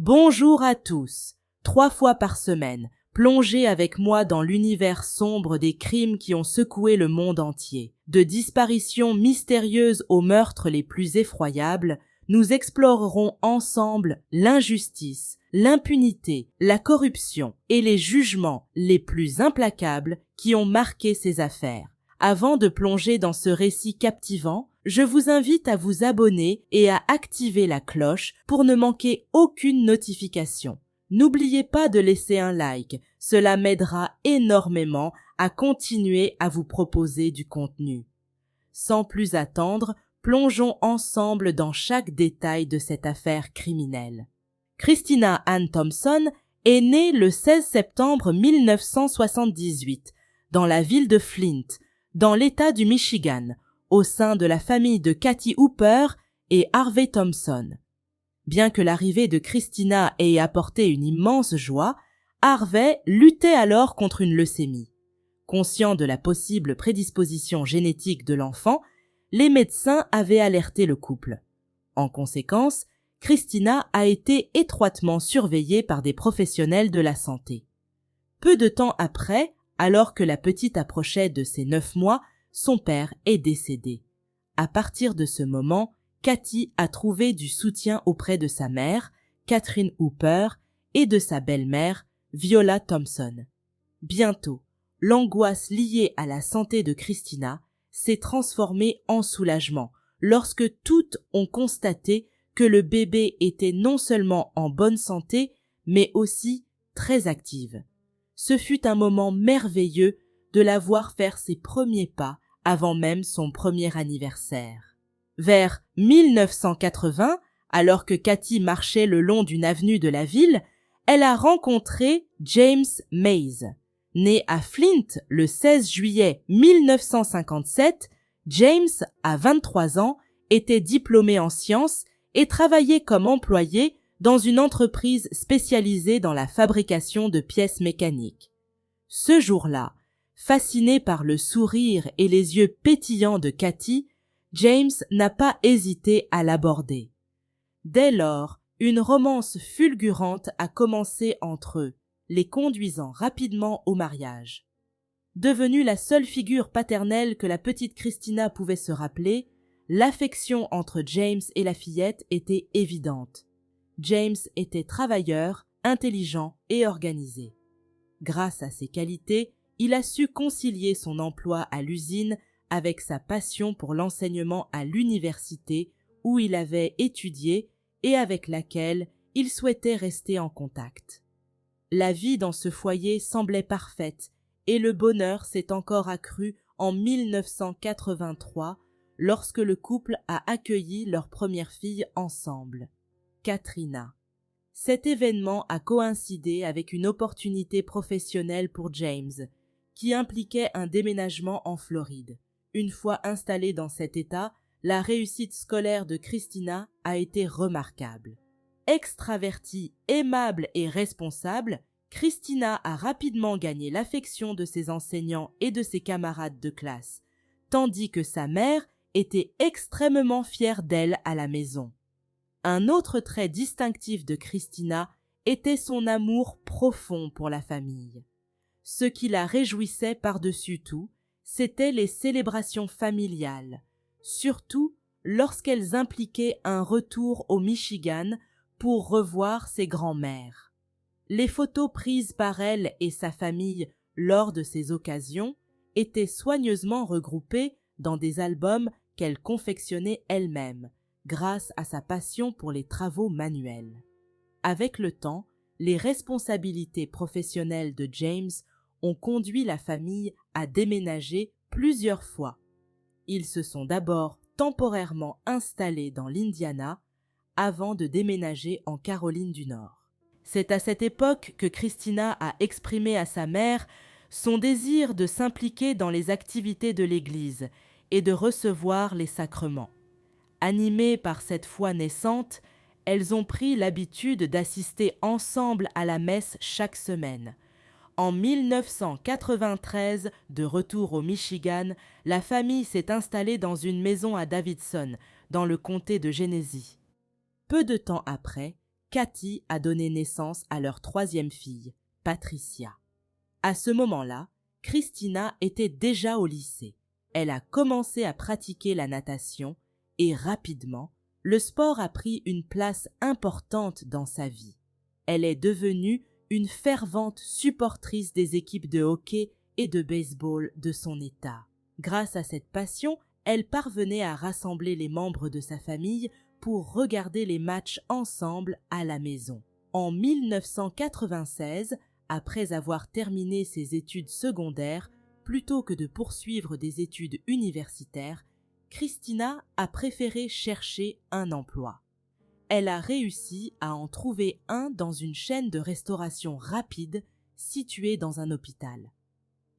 Bonjour à tous. 3 fois par semaine, plongez avec moi dans l'univers sombre des crimes qui ont secoué le monde entier. De disparitions mystérieuses aux meurtres les plus effroyables, nous explorerons ensemble l'injustice, l'impunité, la corruption et les jugements les plus implacables qui ont marqué ces affaires. Avant de plonger dans ce récit captivant, je vous invite à vous abonner et à activer la cloche pour ne manquer aucune notification. N'oubliez pas de laisser un like, cela m'aidera énormément à continuer à vous proposer du contenu. Sans plus attendre, plongeons ensemble dans chaque détail de cette affaire criminelle. Christina Ann Thompson est née le 16 septembre 1978 dans la ville de Flint, dans l'État du Michigan, au sein de la famille de Kathy Hooper et Harvey Thompson. Bien que l'arrivée de Christina ait apporté une immense joie, Harvey luttait alors contre une leucémie. Conscient de la possible prédisposition génétique de l'enfant, les médecins avaient alerté le couple. En conséquence, Christina a été étroitement surveillée par des professionnels de la santé. Peu de temps après, alors que la petite approchait de ses 9 mois, son père est décédé. À partir de ce moment, Kathy a trouvé du soutien auprès de sa mère, Catherine Hooper, et de sa belle-mère, Viola Thompson. Bientôt, l'angoisse liée à la santé de Christina s'est transformée en soulagement lorsque toutes ont constaté que le bébé était non seulement en bonne santé, mais aussi très active. Ce fut un moment merveilleux de la voir faire ses premiers pas avant même son premier anniversaire. Vers 1980, alors que Kathy marchait le long d'une avenue de la ville, elle a rencontré James Mays. Né à Flint le 16 juillet 1957, James, à 23 ans, était diplômé en sciences et travaillait comme employé dans une entreprise spécialisée dans la fabrication de pièces mécaniques. Ce jour-là, fasciné par le sourire et les yeux pétillants de Kathy, James n'a pas hésité à l'aborder. Dès lors, une romance fulgurante a commencé entre eux, les conduisant rapidement au mariage. Devenue la seule figure paternelle que la petite Christina pouvait se rappeler, l'affection entre James et la fillette était évidente. James était travailleur, intelligent et organisé. Grâce à ses qualités, il a su concilier son emploi à l'usine avec sa passion pour l'enseignement à l'université où il avait étudié et avec laquelle il souhaitait rester en contact. La vie dans ce foyer semblait parfaite et le bonheur s'est encore accru en 1983 lorsque le couple a accueilli leur première fille ensemble, Katrina. Cet événement a coïncidé avec une opportunité professionnelle pour James, qui impliquait un déménagement en Floride. Une fois installée dans cet état, la réussite scolaire de Christina a été remarquable. Extravertie, aimable et responsable, Christina a rapidement gagné l'affection de ses enseignants et de ses camarades de classe, tandis que sa mère était extrêmement fière d'elle à la maison. Un autre trait distinctif de Christina était son amour profond pour la famille. Ce qui la réjouissait par-dessus tout, c'étaient les célébrations familiales, surtout lorsqu'elles impliquaient un retour au Michigan pour revoir ses grands-mères. Les photos prises par elle et sa famille lors de ces occasions étaient soigneusement regroupées dans des albums qu'elle confectionnait elle-même, grâce à sa passion pour les travaux manuels. Avec le temps, les responsabilités professionnelles de James ont conduit la famille à déménager plusieurs fois. Ils se sont d'abord temporairement installés dans l'Indiana avant de déménager en Caroline du Nord. C'est à cette époque que Christina a exprimé à sa mère son désir de s'impliquer dans les activités de l'Église et de recevoir les sacrements. Animées par cette foi naissante, elles ont pris l'habitude d'assister ensemble à la messe chaque semaine. En 1993, de retour au Michigan, la famille s'est installée dans une maison à Davidson, dans le comté de Genesee. Peu de temps après, Cathy a donné naissance à leur troisième fille, Patricia. À ce moment-là, Christina était déjà au lycée. Elle a commencé à pratiquer la natation et rapidement, le sport a pris une place importante dans sa vie. Elle est devenue une fervente supportrice des équipes de hockey et de baseball de son État. Grâce à cette passion, elle parvenait à rassembler les membres de sa famille pour regarder les matchs ensemble à la maison. En 1996, après avoir terminé ses études secondaires, plutôt que de poursuivre des études universitaires, Christina a préféré chercher un emploi. Elle a réussi à en trouver un dans une chaîne de restauration rapide située dans un hôpital.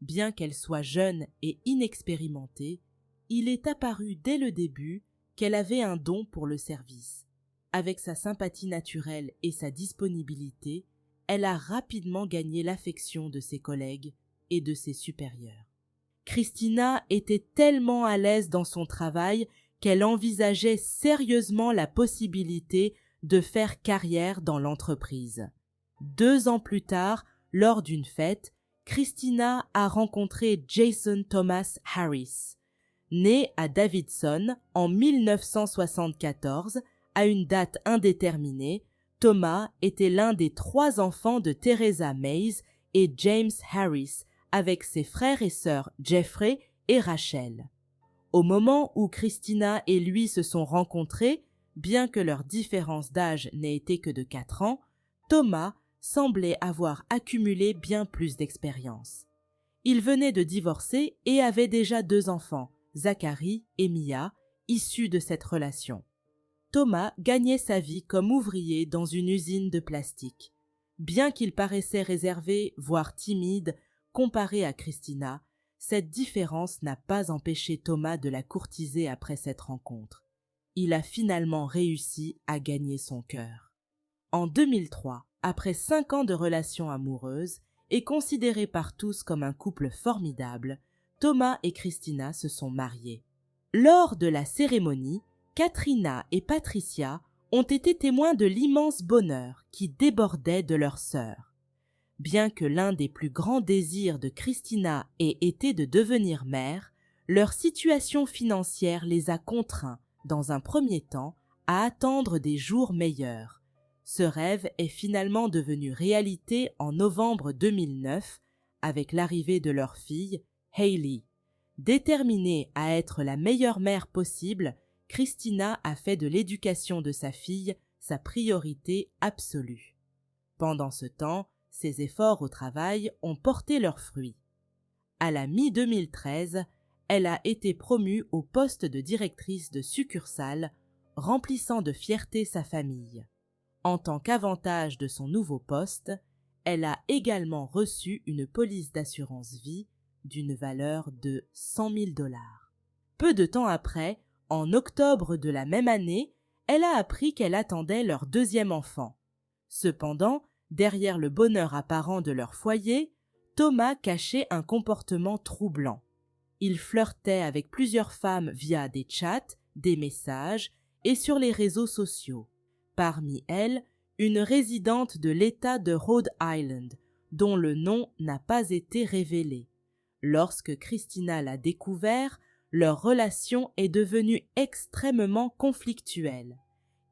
Bien qu'elle soit jeune et inexpérimentée, il est apparu dès le début qu'elle avait un don pour le service. Avec sa sympathie naturelle et sa disponibilité, elle a rapidement gagné l'affection de ses collègues et de ses supérieurs. Christina était tellement à l'aise dans son travail qu'elle envisageait sérieusement la possibilité de faire carrière dans l'entreprise. 2 ans plus tard, lors d'une fête, Christina a rencontré Jason Thomas Harris. Né à Davidson en 1974, à une date indéterminée, Thomas était l'un des 3 enfants de Theresa Mays et James Harris, avec ses frères et sœurs Jeffrey et Rachel. Au moment où Christina et lui se sont rencontrés, bien que leur différence d'âge n'ait été que de 4 ans, Thomas semblait avoir accumulé bien plus d'expérience. Il venait de divorcer et avait déjà 2 enfants, Zachary et Mia, issus de cette relation. Thomas gagnait sa vie comme ouvrier dans une usine de plastique. Bien qu'il paraissait réservé, voire timide, comparé à Christina, cette différence n'a pas empêché Thomas de la courtiser après cette rencontre. Il a finalement réussi à gagner son cœur. En 2003, après 5 ans de relation amoureuse, et considéré par tous comme un couple formidable, Thomas et Christina se sont mariés. Lors de la cérémonie, Katrina et Patricia ont été témoins de l'immense bonheur qui débordait de leur sœur. Bien que l'un des plus grands désirs de Christina ait été de devenir mère, leur situation financière les a contraints, dans un premier temps, à attendre des jours meilleurs. Ce rêve est finalement devenu réalité en novembre 2009 avec l'arrivée de leur fille, Hailey. Déterminée à être la meilleure mère possible, Christina a fait de l'éducation de sa fille sa priorité absolue. Pendant ce temps, ses efforts au travail ont porté leurs fruits. À la mi-2013, elle a été promue au poste de directrice de succursale, remplissant de fierté sa famille. En tant qu'avantage de son nouveau poste, elle a également reçu une police d'assurance vie d'une valeur de 100 000 $. Peu de temps après, en octobre de la même année, elle a appris qu'elle attendait leur 2e enfant. Cependant, derrière le bonheur apparent de leur foyer, Thomas cachait un comportement troublant. Il flirtait avec plusieurs femmes via des chats, des messages et sur les réseaux sociaux. Parmi elles, une résidente de l'État de Rhode Island, dont le nom n'a pas été révélé. Lorsque Christina l'a découvert, leur relation est devenue extrêmement conflictuelle.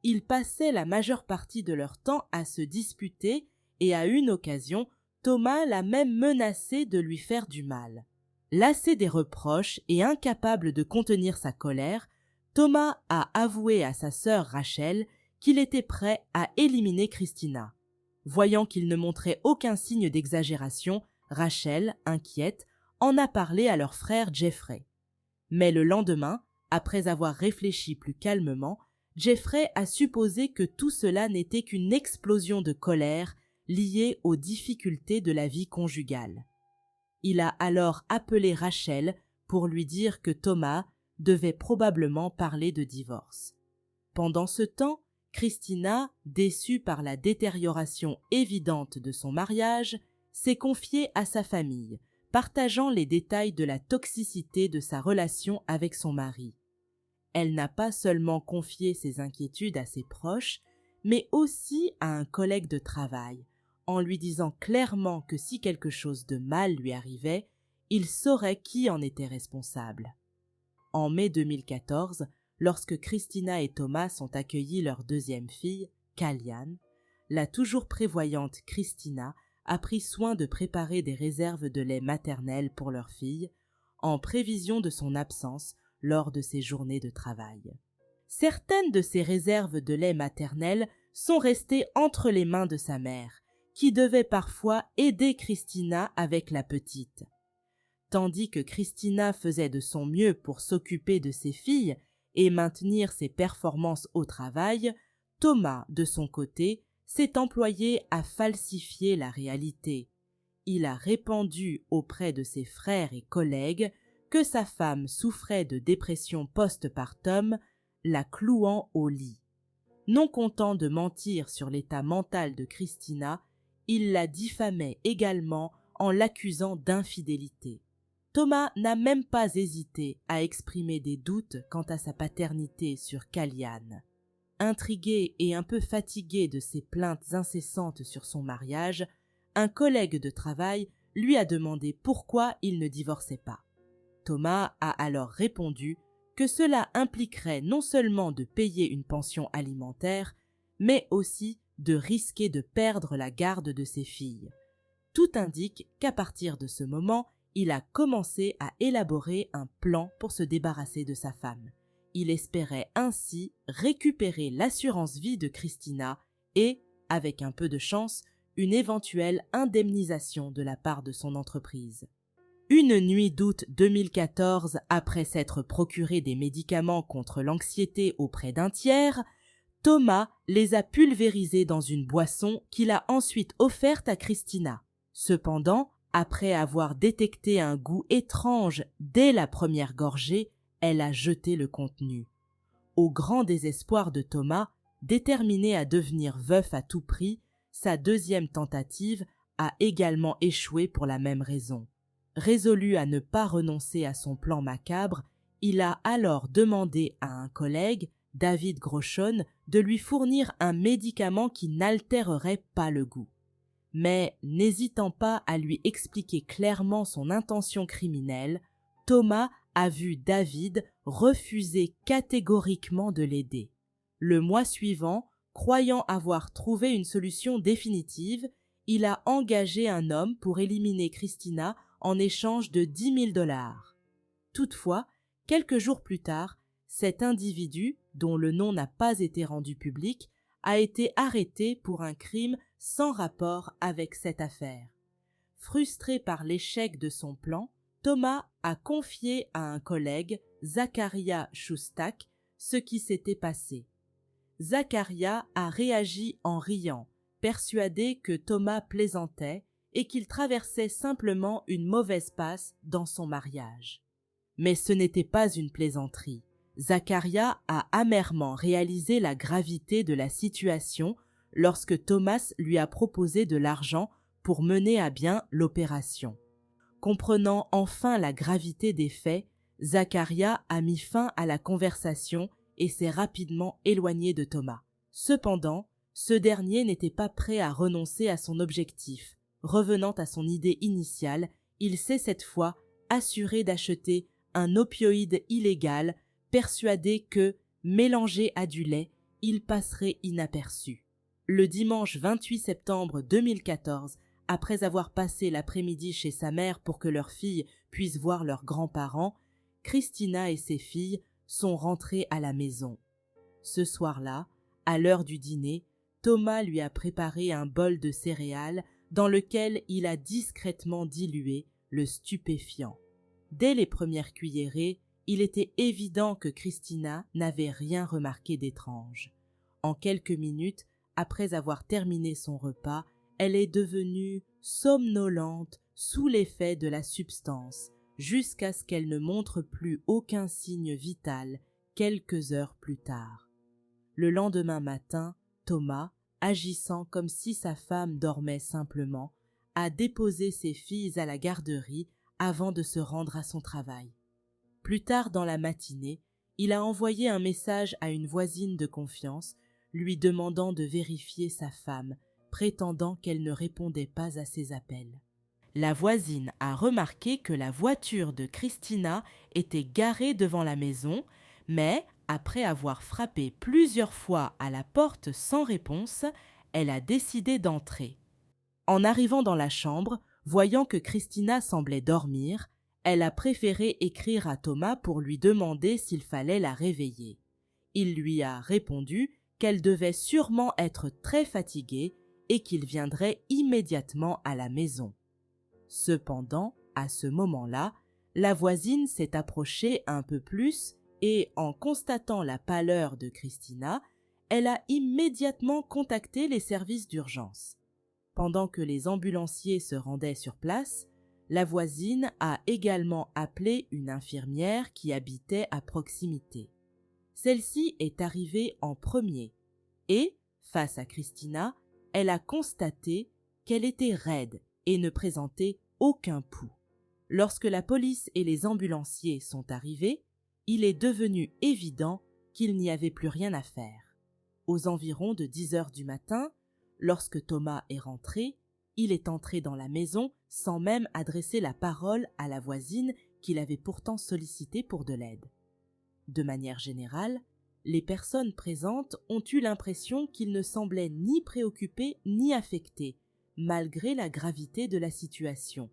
Ils passaient la majeure partie de leur temps à se disputer et à une occasion, Thomas l'a même menacé de lui faire du mal. Lassé des reproches et incapable de contenir sa colère, Thomas a avoué à sa sœur Rachel qu'il était prêt à éliminer Christina. Voyant qu'il ne montrait aucun signe d'exagération, Rachel, inquiète, en a parlé à leur frère Jeffrey. Mais le lendemain, après avoir réfléchi plus calmement, Jeffrey a supposé que tout cela n'était qu'une explosion de colère liée aux difficultés de la vie conjugale. Il a alors appelé Rachel pour lui dire que Thomas devait probablement parler de divorce. Pendant ce temps, Christina, déçue par la détérioration évidente de son mariage, s'est confiée à sa famille, partageant les détails de la toxicité de sa relation avec son mari. Elle n'a pas seulement confié ses inquiétudes à ses proches, mais aussi à un collègue de travail, en lui disant clairement que si quelque chose de mal lui arrivait, il saurait qui en était responsable. En mai 2014, lorsque Christina et Thomas ont accueilli leur deuxième fille, Kalyan, la toujours prévoyante Christina a pris soin de préparer des réserves de lait maternel pour leur fille, en prévision de son absence lors de ses journées de travail. Certaines de ces réserves de lait maternel sont restées entre les mains de sa mère, qui devait parfois aider Christina avec la petite. Tandis que Christina faisait de son mieux pour s'occuper de ses filles et maintenir ses performances au travail, Thomas, de son côté, s'est employé à falsifier la réalité. Il a répandu auprès de ses frères et collègues que sa femme souffrait de dépression postpartum, la clouant au lit. Non content de mentir sur l'état mental de Christina, il la diffamait également en l'accusant d'infidélité. Thomas n'a même pas hésité à exprimer des doutes quant à sa paternité sur Kalyan. Intrigué et un peu fatigué de ses plaintes incessantes sur son mariage, un collègue de travail lui a demandé pourquoi il ne divorçait pas. Thomas a alors répondu que cela impliquerait non seulement de payer une pension alimentaire, mais aussi de risquer de perdre la garde de ses filles. Tout indique qu'à partir de ce moment, il a commencé à élaborer un plan pour se débarrasser de sa femme. Il espérait ainsi récupérer l'assurance vie de Christina et, avec un peu de chance, une éventuelle indemnisation de la part de son entreprise. Une nuit d'août 2014, après s'être procuré des médicaments contre l'anxiété auprès d'un tiers, Thomas les a pulvérisés dans une boisson qu'il a ensuite offerte à Christina. Cependant, après avoir détecté un goût étrange dès la première gorgée, elle a jeté le contenu. Au grand désespoir de Thomas, déterminé à devenir veuf à tout prix, sa deuxième tentative a également échoué pour la même raison. Résolu à ne pas renoncer à son plan macabre, il a alors demandé à un collègue, David Groshon, de lui fournir un médicament qui n'altérerait pas le goût. Mais, n'hésitant pas à lui expliquer clairement son intention criminelle, Thomas a vu David refuser catégoriquement de l'aider. Le mois suivant, croyant avoir trouvé une solution définitive, il a engagé un homme pour éliminer Christina en échange de 10 000 $. Toutefois, quelques jours plus tard, cet individu, dont le nom n'a pas été rendu public, a été arrêté pour un crime sans rapport avec cette affaire. Frustré par l'échec de son plan, Thomas a confié à un collègue, Zacharia Shustak, ce qui s'était passé. Zacharia a réagi en riant, persuadé que Thomas plaisantait et qu'il traversait simplement une mauvaise passe dans son mariage. Mais ce n'était pas une plaisanterie. Zacharia a amèrement réalisé la gravité de la situation lorsque Thomas lui a proposé de l'argent pour mener à bien l'opération. Comprenant enfin la gravité des faits, Zacharia a mis fin à la conversation et s'est rapidement éloigné de Thomas. Cependant, ce dernier n'était pas prêt à renoncer à son objectif. Revenant à son idée initiale, il s'est cette fois assuré d'acheter un opioïde illégal, persuadé que, mélangé à du lait, il passerait inaperçu. Le dimanche 28 septembre 2014, après avoir passé l'après-midi chez sa mère pour que leur fille puisse voir leurs grands-parents, Christina et ses filles sont rentrées à la maison. Ce soir-là, à l'heure du dîner, Thomas lui a préparé un bol de céréales dans lequel il a discrètement dilué le stupéfiant. Dès les premières cuillerées, il était évident que Christina n'avait rien remarqué d'étrange. En quelques minutes, après avoir terminé son repas, elle est devenue somnolente sous l'effet de la substance, jusqu'à ce qu'elle ne montre plus aucun signe vital quelques heures plus tard. Le lendemain matin, Thomas, agissant comme si sa femme dormait simplement, a déposé ses filles à la garderie avant de se rendre à son travail. Plus tard dans la matinée, il a envoyé un message à une voisine de confiance lui demandant de vérifier sa femme, prétendant qu'elle ne répondait pas à ses appels. La voisine a remarqué que la voiture de Christina était garée devant la maison, mais après avoir frappé plusieurs fois à la porte sans réponse, elle a décidé d'entrer. En arrivant dans la chambre, voyant que Christina semblait dormir, elle a préféré écrire à Thomas pour lui demander s'il fallait la réveiller. Il lui a répondu qu'elle devait sûrement être très fatiguée et qu'il viendrait immédiatement à la maison. Cependant, à ce moment-là, la voisine s'est approchée un peu plus et, en constatant la pâleur de Christina, elle a immédiatement contacté les services d'urgence. Pendant que les ambulanciers se rendaient sur place, la voisine a également appelé une infirmière qui habitait à proximité. Celle-ci est arrivée en premier et, face à Christina, elle a constaté qu'elle était raide et ne présentait aucun pouls. Lorsque la police et les ambulanciers sont arrivés, il est devenu évident qu'il n'y avait plus rien à faire. Aux environs de 10 heures du matin, lorsque Thomas est rentré, il est entré dans la maison sans même adresser la parole à la voisine qu'il avait pourtant sollicitée pour de l'aide. De manière générale, les personnes présentes ont eu l'impression qu'il ne semblait ni préoccupé ni affecté, malgré la gravité de la situation.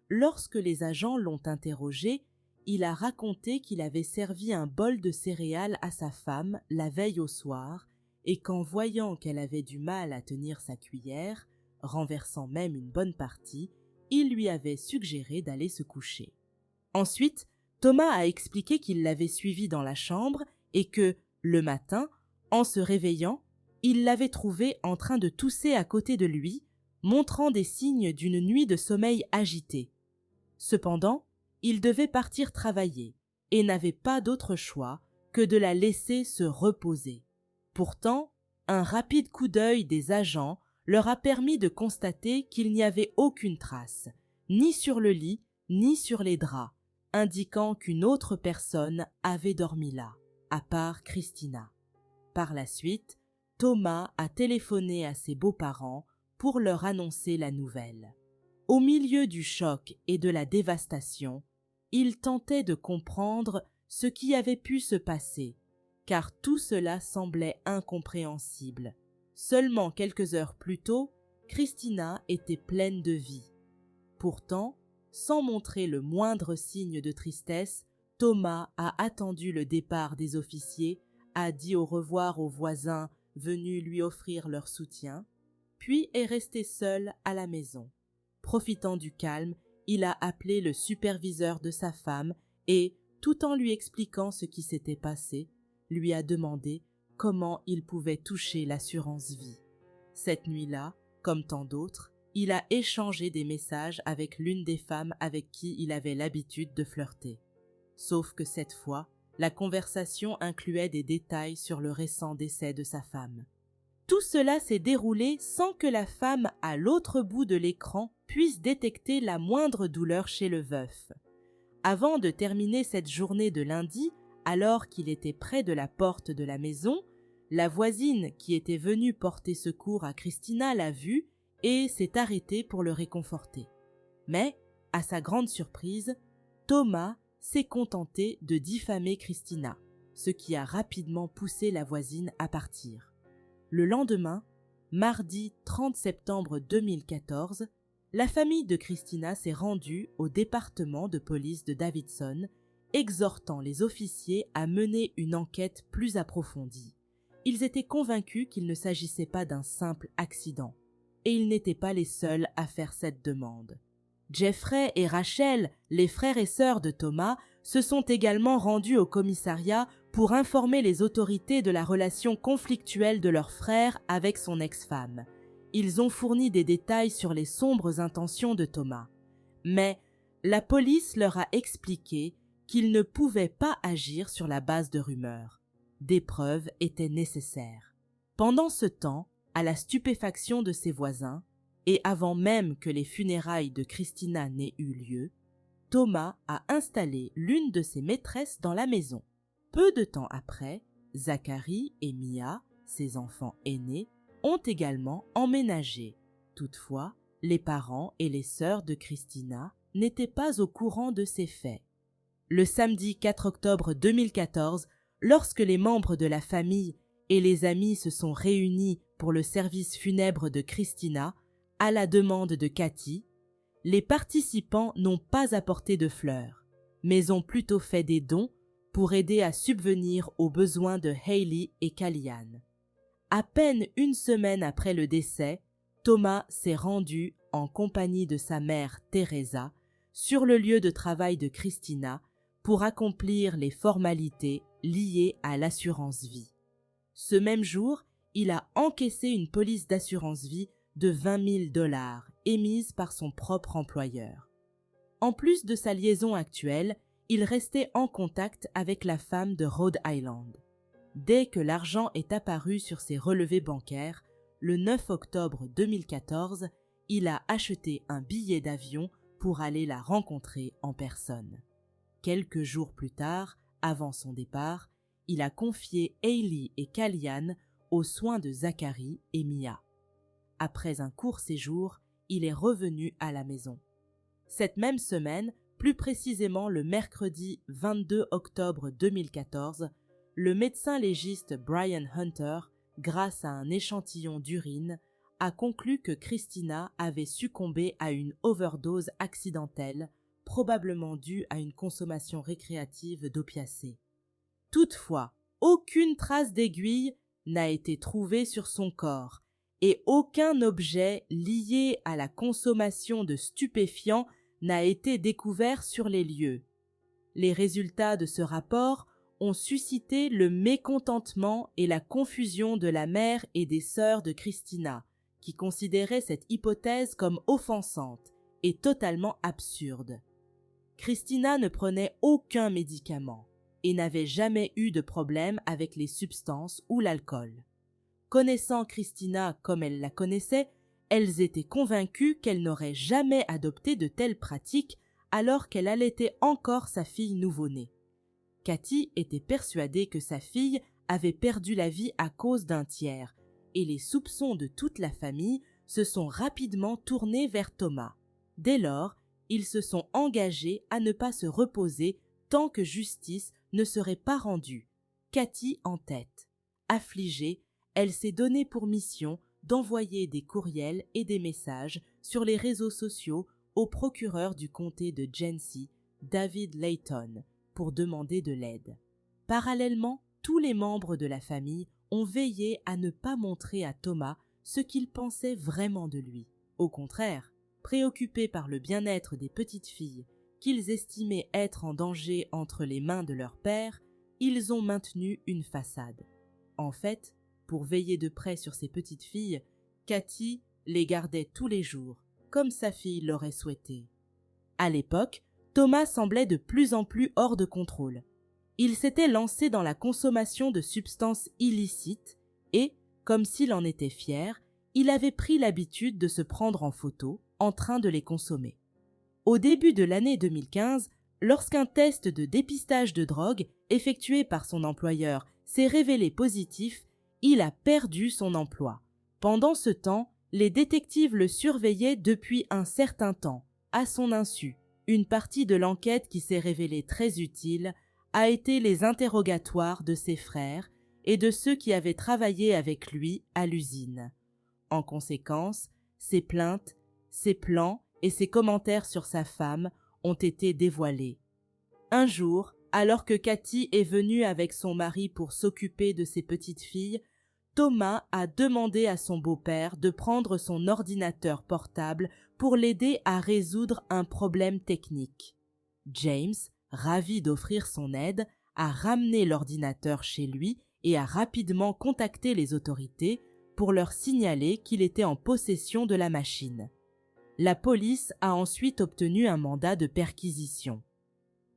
Lorsque les agents l'ont interrogé, il a raconté qu'il avait servi un bol de céréales à sa femme la veille au soir et qu'en voyant qu'elle avait du mal à tenir sa cuillère, renversant même une bonne partie, il lui avait suggéré d'aller se coucher. Ensuite, Thomas a expliqué qu'il l'avait suivie dans la chambre et que, le matin, en se réveillant, il l'avait trouvée en train de tousser à côté de lui, montrant des signes d'une nuit de sommeil agité. Cependant, il devait partir travailler et n'avait pas d'autre choix que de la laisser se reposer. Pourtant, un rapide coup d'œil des agents leur a permis de constater qu'il n'y avait aucune trace, ni sur le lit, ni sur les draps, indiquant qu'une autre personne avait dormi là, à part Christina. Par la suite, Thomas a téléphoné à ses beaux-parents pour leur annoncer la nouvelle. Au milieu du choc et de la dévastation, il tentait de comprendre ce qui avait pu se passer, car tout cela semblait incompréhensible. Seulement quelques heures plus tôt, Christina était pleine de vie. Pourtant, sans montrer le moindre signe de tristesse, Thomas a attendu le départ des officiers, a dit au revoir aux voisins venus lui offrir leur soutien, puis est resté seul à la maison. Profitant du calme, il a appelé le superviseur de sa femme et, tout en lui expliquant ce qui s'était passé, lui a demandé comment il pouvait toucher l'assurance vie. Cette nuit-là, comme tant d'autres, il a échangé des messages avec l'une des femmes avec qui il avait l'habitude de flirter. Sauf que cette fois, la conversation incluait des détails sur le récent décès de sa femme. Tout cela s'est déroulé sans que la femme à l'autre bout de l'écran puisse détecter la moindre douleur chez le veuf. Avant de terminer cette journée de lundi, alors qu'il était près de la porte de la maison, la voisine qui était venue porter secours à Christina l'a vu et s'est arrêtée pour le réconforter. Mais, à sa grande surprise, Thomas s'est contenté de diffamer Christina, ce qui a rapidement poussé la voisine à partir. Le lendemain, mardi 30 septembre 2014, la famille de Christina s'est rendue au département de police de Davidson, exhortant les officiers à mener une enquête plus approfondie. Ils étaient convaincus qu'il ne s'agissait pas d'un simple accident, et ils n'étaient pas les seuls à faire cette demande. Jeffrey et Rachel, les frères et sœurs de Thomas, se sont également rendus au commissariat pour informer les autorités de la relation conflictuelle de leur frère avec son ex-femme. Ils ont fourni des détails sur les sombres intentions de Thomas. Mais la police leur a expliqué qu'ils ne pouvaient pas agir sur la base de rumeurs. Des preuves étaient nécessaires. Pendant ce temps, à la stupéfaction de ses voisins, et avant même que les funérailles de Christina n'aient eu lieu, Thomas a installé l'une de ses maîtresses dans la maison. Peu de temps après, Zachary et Mia, ses enfants aînés, ont également emménagé. Toutefois, les parents et les sœurs de Christina n'étaient pas au courant de ces faits. Le samedi 4 octobre 2014, lorsque les membres de la famille et les amis se sont réunis pour le service funèbre de Christina, à la demande de Cathy, les participants n'ont pas apporté de fleurs, mais ont plutôt fait des dons pour aider à subvenir aux besoins de Hayley et Callian. À peine une semaine après le décès, Thomas s'est rendu en compagnie de sa mère Teresa sur le lieu de travail de Christina pour accomplir les formalités liées à l'assurance vie. Ce même jour, il a encaissé une police d'assurance vie de 20 000 $ émise par son propre employeur. En plus de sa liaison actuelle, il restait en contact avec la femme de Rhode Island. Dès que l'argent est apparu sur ses relevés bancaires, le 9 octobre 2014, il a acheté un billet d'avion pour aller la rencontrer en personne. Quelques jours plus tard, avant son départ, il a confié Hayley et Callian aux soins de Zachary et Mia. Après un court séjour, il est revenu à la maison. Cette même semaine, plus précisément le mercredi 22 octobre 2014, le médecin légiste Brian Hunter, grâce à un échantillon d'urine, a conclu que Christina avait succombé à une overdose accidentelle, probablement due à une consommation récréative d'opiacés. Toutefois, aucune trace d'aiguille n'a été trouvée sur son corps et aucun objet lié à la consommation de stupéfiants n'a été découvert sur les lieux. Les résultats de ce rapport ont suscité le mécontentement et la confusion de la mère et des sœurs de Christina, qui considéraient cette hypothèse comme offensante et totalement absurde. Christina ne prenait aucun médicament et n'avait jamais eu de problème avec les substances ou l'alcool. Connaissant Christina comme elles la connaissaient, elles étaient convaincues qu'elle n'aurait jamais adopté de telles pratiques alors qu'elle allaitait encore sa fille nouveau-née. Cathy était persuadée que sa fille avait perdu la vie à cause d'un tiers, et les soupçons de toute la famille se sont rapidement tournés vers Thomas. Dès lors, ils se sont engagés à ne pas se reposer tant que justice ne serait pas rendue, Cathy en tête. Affligée, elle s'est donnée pour mission d'envoyer des courriels et des messages sur les réseaux sociaux au procureur du comté de Genesee, David Layton, pour demander de l'aide. Parallèlement, tous les membres de la famille ont veillé à ne pas montrer à Thomas ce qu'ils pensaient vraiment de lui. Au contraire, préoccupés par le bien-être des petites filles qu'ils estimaient être en danger entre les mains de leur père, ils ont maintenu une façade. En fait, pour veiller de près sur ces petites filles, Cathy les gardait tous les jours, comme sa fille l'aurait souhaité. À l'époque, Thomas semblait de plus en plus hors de contrôle. Il s'était lancé dans la consommation de substances illicites et, comme s'il en était fier, il avait pris l'habitude de se prendre en photo en train de les consommer. Au début de l'année 2015, lorsqu'un test de dépistage de drogue effectué par son employeur s'est révélé positif, il a perdu son emploi. Pendant ce temps, les détectives le surveillaient depuis un certain temps, à son insu. Une partie de l'enquête qui s'est révélée très utile a été les interrogatoires de ses frères et de ceux qui avaient travaillé avec lui à l'usine. En conséquence, ses plaintes, ses plans et ses commentaires sur sa femme ont été dévoilés. Un jour, alors que Cathy est venue avec son mari pour s'occuper de ses petites filles, Thomas a demandé à son beau-père de prendre son ordinateur portable pour l'aider à résoudre un problème technique. James, ravi d'offrir son aide, a ramené l'ordinateur chez lui et a rapidement contacté les autorités pour leur signaler qu'il était en possession de la machine. La police a ensuite obtenu un mandat de perquisition.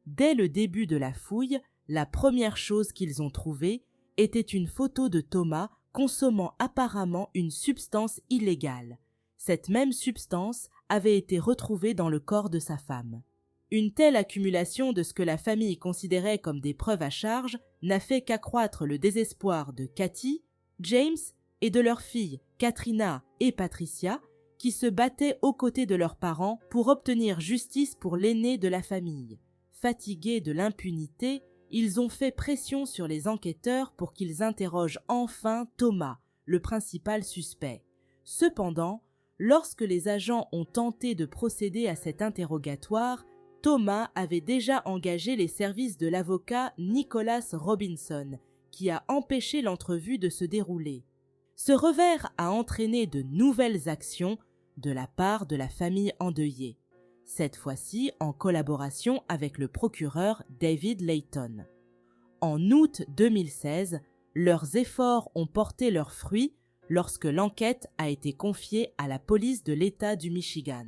Dès le début de la fouille, la première chose qu'ils ont trouvée était une photo de Thomas consommant apparemment une substance illégale. Cette même substance avait été retrouvée dans le corps de sa femme. Une telle accumulation de ce que la famille considérait comme des preuves à charge n'a fait qu'accroître le désespoir de Cathy, James et de leurs filles Katrina et Patricia, qui se battaient aux côtés de leurs parents pour obtenir justice pour l'aîné de la famille. Fatigués de l'impunité, ils ont fait pression sur les enquêteurs pour qu'ils interrogent enfin Thomas, le principal suspect. Cependant, lorsque les agents ont tenté de procéder à cet interrogatoire, Thomas avait déjà engagé les services de l'avocat Nicholas Robinson, qui a empêché l'entrevue de se dérouler. Ce revers a entraîné de nouvelles actions de la part de la famille endeuillée, cette fois-ci en collaboration avec le procureur David Layton. En août 2016, leurs efforts ont porté leurs fruits lorsque l'enquête a été confiée à la police de l'État du Michigan.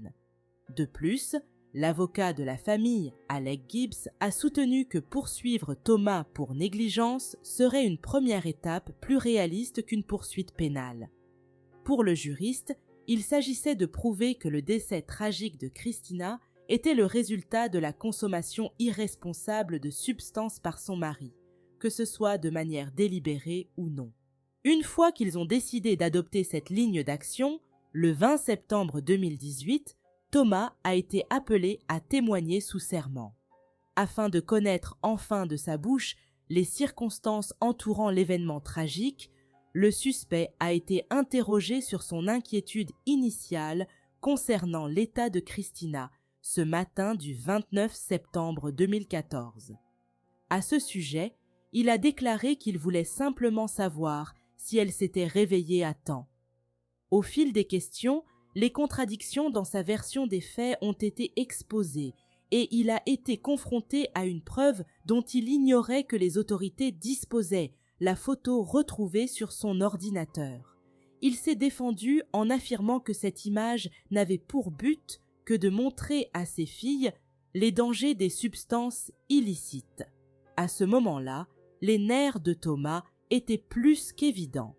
De plus, l'avocat de la famille, Alec Gibbs, a soutenu que poursuivre Thomas pour négligence serait une première étape plus réaliste qu'une poursuite pénale. Pour le juriste, il s'agissait de prouver que le décès tragique de Christina était le résultat de la consommation irresponsable de substances par son mari, que ce soit de manière délibérée ou non. Une fois qu'ils ont décidé d'adopter cette ligne d'action, le 20 septembre 2018, Thomas a été appelé à témoigner sous serment. Afin de connaître enfin de sa bouche les circonstances entourant l'événement tragique, le suspect a été interrogé sur son inquiétude initiale concernant l'état de Christina ce matin du 29 septembre 2014. À ce sujet, il a déclaré qu'il voulait simplement savoir si elle s'était réveillée à temps. Au fil des questions, les contradictions dans sa version des faits ont été exposées et il a été confronté à une preuve dont il ignorait que les autorités disposaient, la photo retrouvée sur son ordinateur. Il s'est défendu en affirmant que cette image n'avait pour but que de montrer à ses filles les dangers des substances illicites. À ce moment-là, les nerfs de Thomas étaient plus qu'évidents.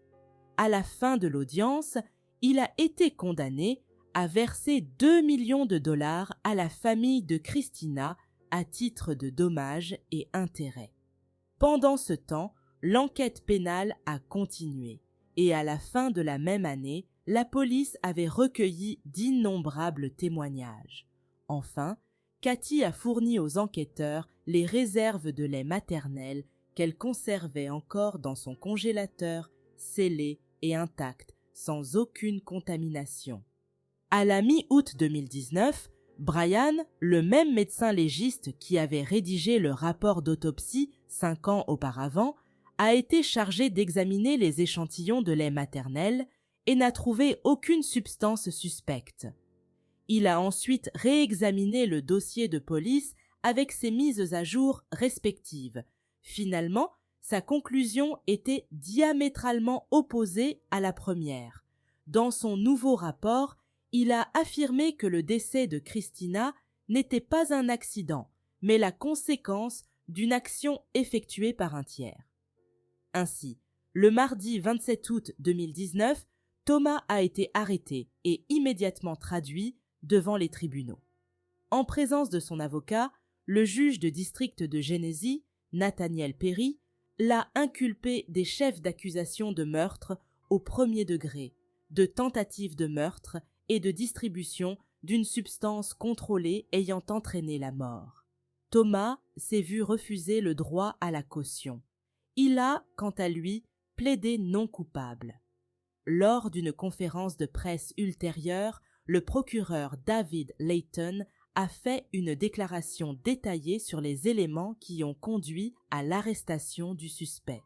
À la fin de l'audience, il a été condamné à verser 2 millions de dollars à la famille de Christina à titre de dommages et intérêts. Pendant ce temps, l'enquête pénale a continué et à la fin de la même année, la police avait recueilli d'innombrables témoignages. Enfin, Cathy a fourni aux enquêteurs les réserves de lait maternel qu'elle conservait encore dans son congélateur, scellé et intact, sans aucune contamination. À la mi-août 2019, Brian, le même médecin légiste qui avait rédigé le rapport d'autopsie 5 ans auparavant, a été chargé d'examiner les échantillons de lait maternel et n'a trouvé aucune substance suspecte. Il a ensuite réexaminé le dossier de police avec ses mises à jour respectives. Finalement, sa conclusion était diamétralement opposée à la première. Dans son nouveau rapport, il a affirmé que le décès de Christina n'était pas un accident, mais la conséquence d'une action effectuée par un tiers. Ainsi, le mardi 27 août 2019, Thomas a été arrêté et immédiatement traduit devant les tribunaux. En présence de son avocat, le juge de district de Genesee, Nathaniel Perry, l'a inculpé des chefs d'accusation de meurtre au premier degré, de tentative de meurtre et de distribution d'une substance contrôlée ayant entraîné la mort. Thomas s'est vu refuser le droit à la caution. Il a, quant à lui, plaidé non coupable. Lors d'une conférence de presse ultérieure, le procureur David Layton a fait une déclaration détaillée sur les éléments qui ont conduit à l'arrestation du suspect.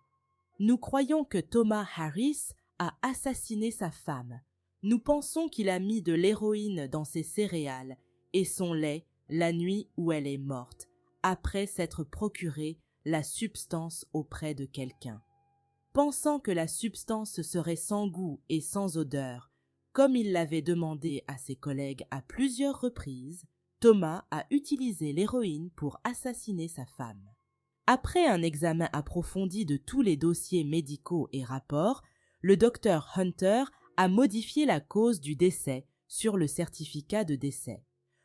Nous croyons que Thomas Harris a assassiné sa femme. Nous pensons qu'il a mis de l'héroïne dans ses céréales et son lait la nuit où elle est morte, après s'être procuré la substance auprès de quelqu'un. Pensant que la substance serait sans goût et sans odeur, comme il l'avait demandé à ses collègues à plusieurs reprises, Thomas a utilisé l'héroïne pour assassiner sa femme. Après un examen approfondi de tous les dossiers médicaux et rapports, le docteur Hunter a modifié la cause du décès sur le certificat de décès.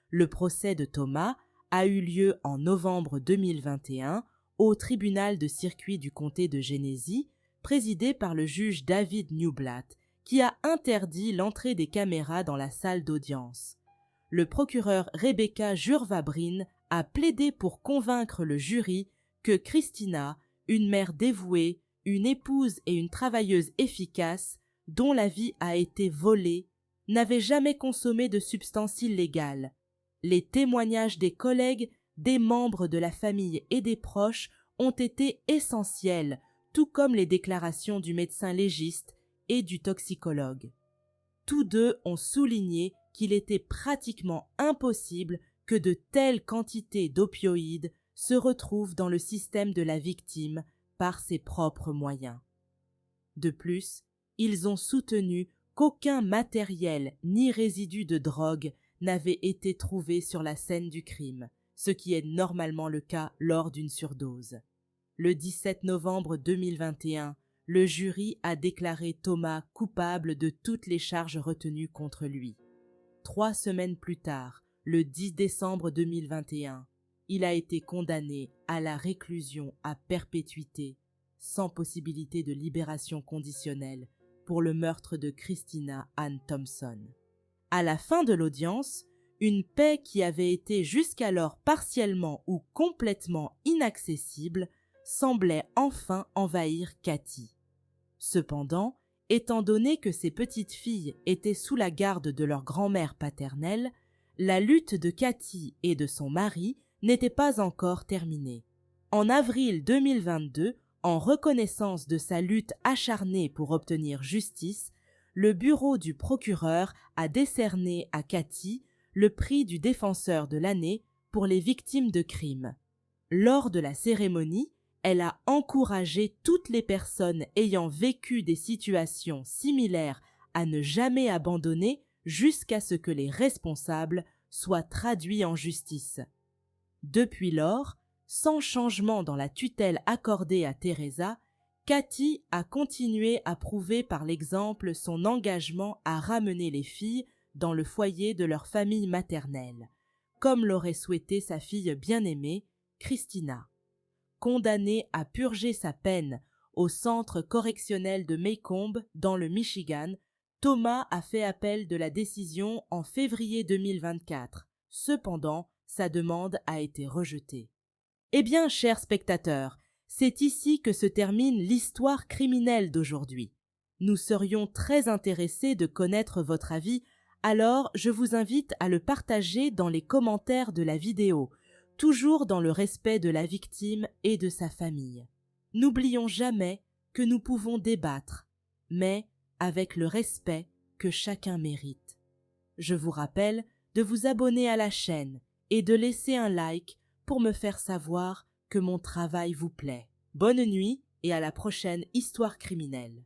Le procès de Thomas a eu lieu en novembre 2021 au tribunal de circuit du comté de Genesee, présidée par le juge David Newblatt, qui a interdit l'entrée des caméras dans la salle d'audience. Le procureur Rebecca Jurva-Brin a plaidé pour convaincre le jury que Christina, une mère dévouée, une épouse et une travailleuse efficace, dont la vie a été volée, n'avait jamais consommé de substances illégales. Les témoignages des collègues, des membres de la famille et des proches ont été essentiels, tout comme les déclarations du médecin légiste et du toxicologue. Tous deux ont souligné qu'il était pratiquement impossible que de telles quantités d'opioïdes se retrouvent dans le système de la victime par ses propres moyens. De plus, ils ont soutenu qu'aucun matériel ni résidu de drogue n'avait été trouvé sur la scène du crime, ce qui est normalement le cas lors d'une surdose. Le 17 novembre 2021, le jury a déclaré Thomas coupable de toutes les charges retenues contre lui. 3 semaines plus tard, le 10 décembre 2021, il a été condamné à la réclusion à perpétuité, sans possibilité de libération conditionnelle, pour le meurtre de Christina Ann Thompson. À la fin de l'audience, une paix qui avait été jusqu'alors partiellement ou complètement inaccessible semblait enfin envahir Cathy. Cependant, étant donné que ces petites filles étaient sous la garde de leur grand-mère paternelle, la lutte de Cathy et de son mari n'était pas encore terminée. En avril 2022, en reconnaissance de sa lutte acharnée pour obtenir justice, le bureau du procureur a décerné à Cathy le prix du défenseur de l'année pour les victimes de crimes. Lors de la cérémonie, elle a encouragé toutes les personnes ayant vécu des situations similaires à ne jamais abandonner jusqu'à ce que les responsables soient traduits en justice. Depuis lors, sans changement dans la tutelle accordée à Teresa, Cathy a continué à prouver par l'exemple son engagement à ramener les filles dans le foyer de leur famille maternelle, comme l'aurait souhaité sa fille bien-aimée, Christina. Condamnée à purger sa peine au centre correctionnel de Maycomb, dans le Michigan, Thomas a fait appel de la décision en février 2024. Cependant, sa demande a été rejetée. Eh bien, chers spectateurs, c'est ici que se termine l'histoire criminelle d'aujourd'hui. Nous serions très intéressés de connaître votre avis, alors je vous invite à le partager dans les commentaires de la vidéo, toujours dans le respect de la victime et de sa famille. N'oublions jamais que nous pouvons débattre, mais avec le respect que chacun mérite. Je vous rappelle de vous abonner à la chaîne et de laisser un like pour me faire savoir que mon travail vous plaît. Bonne nuit et à la prochaine histoire criminelle.